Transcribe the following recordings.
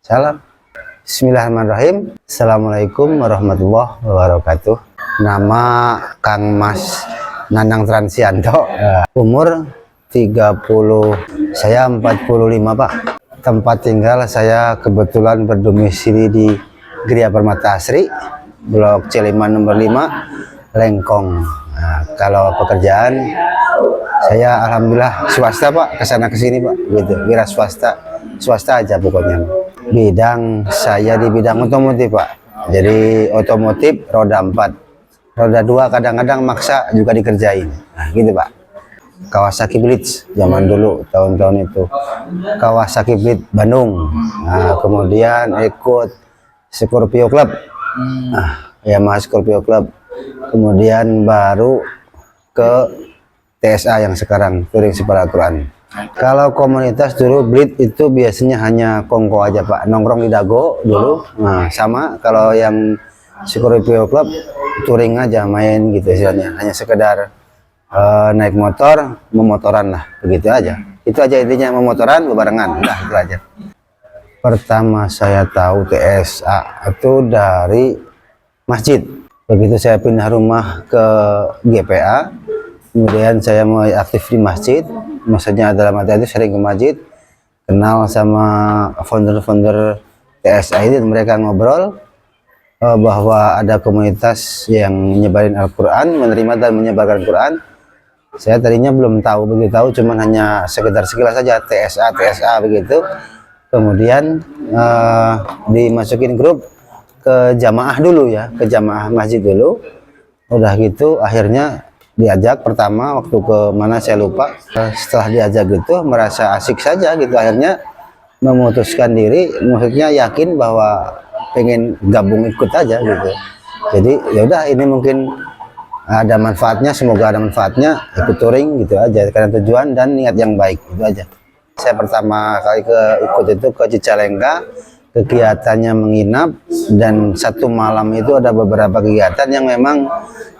Salam. Bismillahirrahmanirrahim. Assalamualaikum warahmatullahi wabarakatuh. Nama Kang Mas Nanang Transianto. Umur 30, saya 45 Pak. Tempat tinggal saya kebetulan berdomisili di Gria Permata Asri, Blok C5 nomor 5, Lengkong. Nah, kalau pekerjaan saya alhamdulillah swasta Pak, kesana kesini Pak, gitu, wira swasta aja pokoknya. Bidang saya di bidang otomotif Pak, jadi otomotif roda 4, roda 2 kadang-kadang maksa juga dikerjain, nah, gitu Pak. Kawasaki Blitz zaman dulu tahun-tahun itu, Kawasaki Blitz Bandung, nah, kemudian ikut Scorpio Club, nah, Yamaha Scorpio Club, kemudian baru ke TSA yang sekarang Touring Sipil Al-Quran. Kalau komunitas dulu Blitz itu biasanya hanya kongko aja Pak, nongkrong di Dago dulu. Nah, sama kalau yang Scorpio Club touring aja, main gitu istilahnya, hanya sekedar naik motor, memotoran lah, begitu aja. Itu aja intinya, memotoran, bebarengan, udah itu aja. Pertama saya tahu TSA itu dari masjid. Begitu saya pindah rumah ke GPA, kemudian saya mulai aktif di masjid. Maksudnya dalam arti itu sering ke masjid, kenal sama founder-founder TSA ini, mereka ngobrol bahwa ada komunitas yang menyebarin Al-Quran, menerima dan menyebarkan Quran. Saya tadinya belum tahu, begitu tahu cuman hanya sekedar sekilas saja TSA begitu. Kemudian dimasukin grup ke jamaah dulu ya, ke jamaah masjid dulu. Udah gitu akhirnya diajak pertama waktu ke mana saya lupa. Setelah diajak gitu merasa asik saja gitu, akhirnya memutuskan diri, maksudnya yakin bahwa pengen gabung ikut aja gitu. Jadi ya udah, ini mungkin ada manfaatnya, semoga ada manfaatnya, ikut touring gitu aja, karena tujuan dan niat yang baik, itu aja. Saya pertama kali ikut itu ke Cicalengka, kegiatannya menginap, dan satu malam itu ada beberapa kegiatan yang memang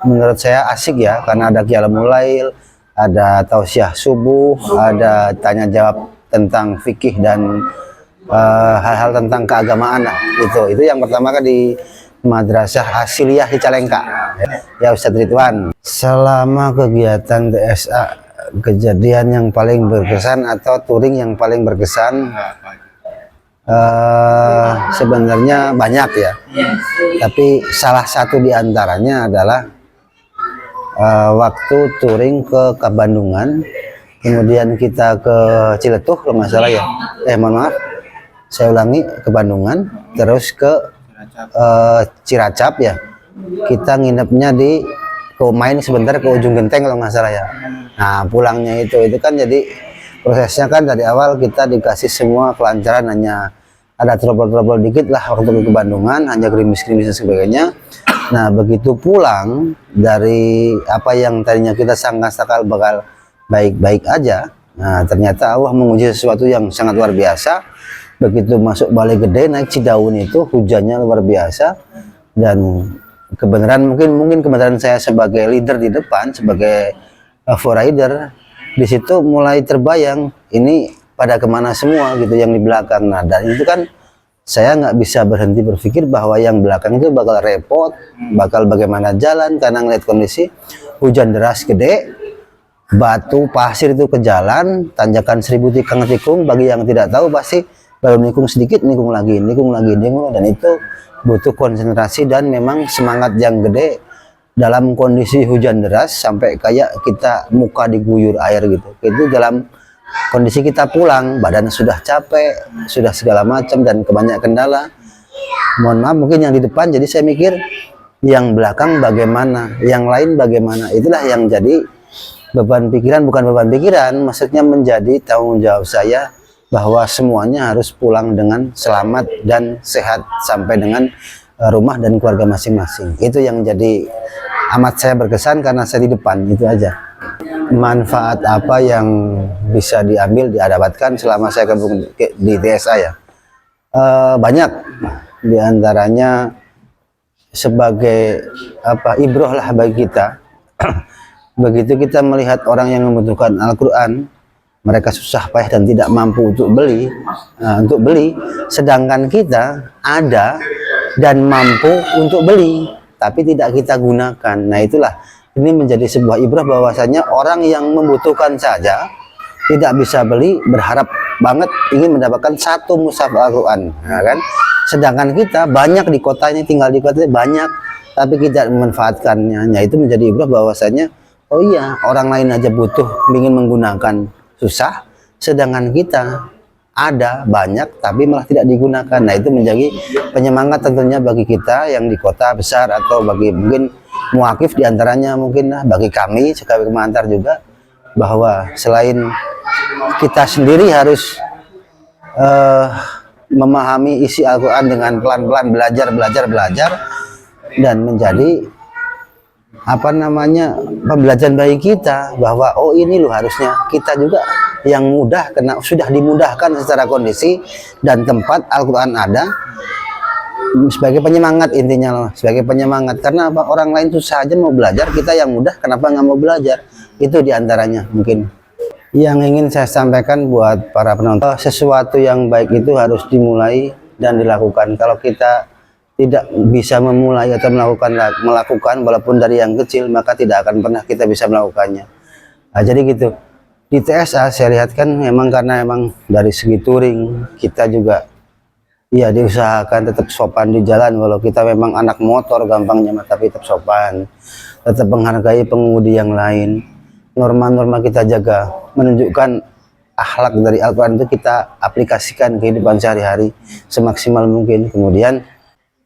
menurut saya asik ya, karena ada qiyamul lail, ada tausiah subuh, ada tanya jawab tentang fikih dan hal-hal tentang keagamaan lah. Itu yang pertama kan di Madrasah Asiliyah Cicalengka ya Ustadz Ridwan. Selama kegiatan TSA, kejadian yang paling berkesan atau touring yang paling berkesan sebenarnya banyak ya, tapi salah satu diantaranya adalah waktu touring ke Bandungan, kemudian kita ke Ciletuh kalau nggak salah ya, mohon maaf saya ulangi, ke Bandungan, terus ke Ciracap ya, kita nginepnya di main sebentar ke Ujung Genteng kalau nggak salah ya. Nah pulangnya itu kan jadi prosesnya kan dari awal kita dikasih semua kelancaran, hanya ada trouble dikit lah waktu ke Bandungan, hanya gerimis-gerimis dan sebagainya. Nah begitu pulang dari apa yang tadinya kita sangka bakal baik-baik aja, nah ternyata Allah menguji sesuatu yang sangat luar biasa. Begitu masuk Balai Gede, naik Cidaun itu hujannya luar biasa, dan kebenaran mungkin kebenaran saya sebagai leader di depan, sebagai rider di situ mulai terbayang ini pada kemana semua gitu yang di belakang. Nah dan itu kan saya nggak bisa berhenti berpikir bahwa yang belakang itu bakal repot, bakal bagaimana jalan, karena ngeliat kondisi hujan deras gede, batu pasir itu ke jalan, tanjakan 1000 tikung, bagi yang tidak tahu pasti baru nikung sedikit, nikung lagi, dan itu butuh konsentrasi dan memang semangat yang gede dalam kondisi hujan deras, sampai kayak kita muka diguyur air gitu. Itu dalam kondisi kita pulang, badan sudah capek, sudah segala macam dan kebanyakan kendala. Mohon maaf mungkin yang di depan, jadi saya mikir yang belakang bagaimana, yang lain bagaimana. Itulah yang jadi beban pikiran, bukan beban pikiran, maksudnya menjadi tanggung jawab saya bahwa semuanya harus pulang dengan selamat dan sehat sampai dengan rumah dan keluarga masing-masing. Itu yang jadi amat saya berkesan karena saya di depan, itu aja. Manfaat apa yang bisa didapatkan selama saya gabung di TSA ya? Banyak, diantaranya sebagai ibroh lah bagi kita. Begitu kita melihat orang yang membutuhkan Al-Quran, mereka susah payah dan tidak mampu untuk beli, sedangkan kita ada dan mampu untuk beli tapi tidak kita gunakan. Nah itulah, ini menjadi sebuah ibrah bahwasanya orang yang membutuhkan saja tidak bisa beli, berharap banget ingin mendapatkan satu mushaf Al-Quran, nah, kan? Sedangkan kita banyak di kota ini, tinggal di kota ini banyak, tapi kita memanfaatkannya. Nah itu menjadi ibrah bahwasanya, oh iya, orang lain aja butuh, ingin menggunakan, susah, sedangkan kita ada banyak tapi malah tidak digunakan. Nah itu menjadi penyemangat tentunya bagi kita yang di kota besar, atau bagi mungkin muakif diantaranya, mungkin bagi kami sebagai pengantar juga, bahwa selain kita sendiri harus memahami isi Al-Quran dengan pelan-pelan belajar dan menjadi pembelajaran bagi kita, bahwa oh ini loh harusnya kita juga yang mudah, karena sudah dimudahkan secara kondisi dan tempat Al-Quran ada, sebagai penyemangat intinya loh, sebagai penyemangat. Karena apa? Orang lain susah aja mau belajar, kita yang mudah kenapa nggak mau belajar? Itu diantaranya mungkin yang ingin saya sampaikan buat para penonton. Sesuatu yang baik itu harus dimulai dan dilakukan. Kalau kita tidak bisa memulai atau melakukan walaupun dari yang kecil, maka tidak akan pernah kita bisa melakukannya. Nah, jadi gitu. Di TSA saya lihat kan memang karena emang dari segi touring kita juga ya diusahakan tetap sopan di jalan, walau kita memang anak motor gampangnya, tapi tetap sopan, tetap menghargai pengemudi yang lain. Norma-norma kita jaga, menunjukkan akhlak dari Al-Quran itu kita aplikasikan kehidupan sehari-hari semaksimal mungkin. Kemudian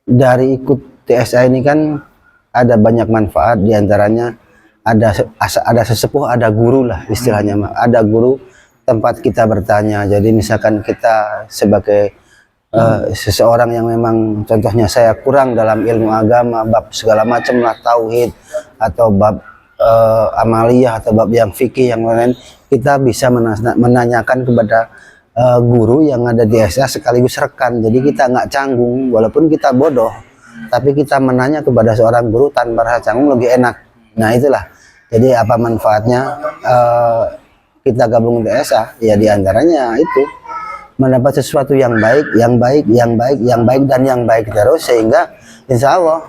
dari ikut TSA ini kan ada banyak manfaat, diantaranya ada sesepuh, ada guru lah istilahnya, ada guru tempat kita bertanya. Jadi misalkan kita sebagai seseorang yang memang contohnya saya kurang dalam ilmu agama, bab segala macam lah, tauhid atau bab amaliyah atau bab yang fikih yang lain, kita bisa menanyakan kepada guru yang ada di TSA sekaligus rekan. Jadi kita nggak canggung, walaupun kita bodoh, tapi kita menanya kepada seorang guru tanpa rasa canggung lebih enak. Nah itulah, jadi apa manfaatnya kita gabung TSA? Ya diantaranya itu mendapat sesuatu yang baik dan yang baik terus, sehingga insya Allah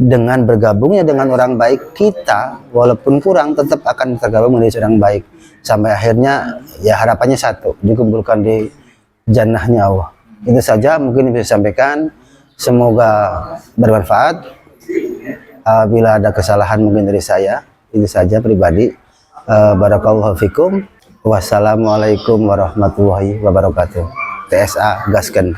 dengan bergabungnya dengan orang baik, kita walaupun kurang tetap akan tergabung menjadi orang baik sampai akhirnya ya harapannya satu, dikumpulkan di jannahnya Allah. Itu saja mungkin bisa sampaikan, semoga bermanfaat. Bila ada kesalahan mungkin dari saya, itu saja pribadi. Barakallahu fikum. Wassalamualaikum warahmatullahi wabarakatuh. TSA gaskan.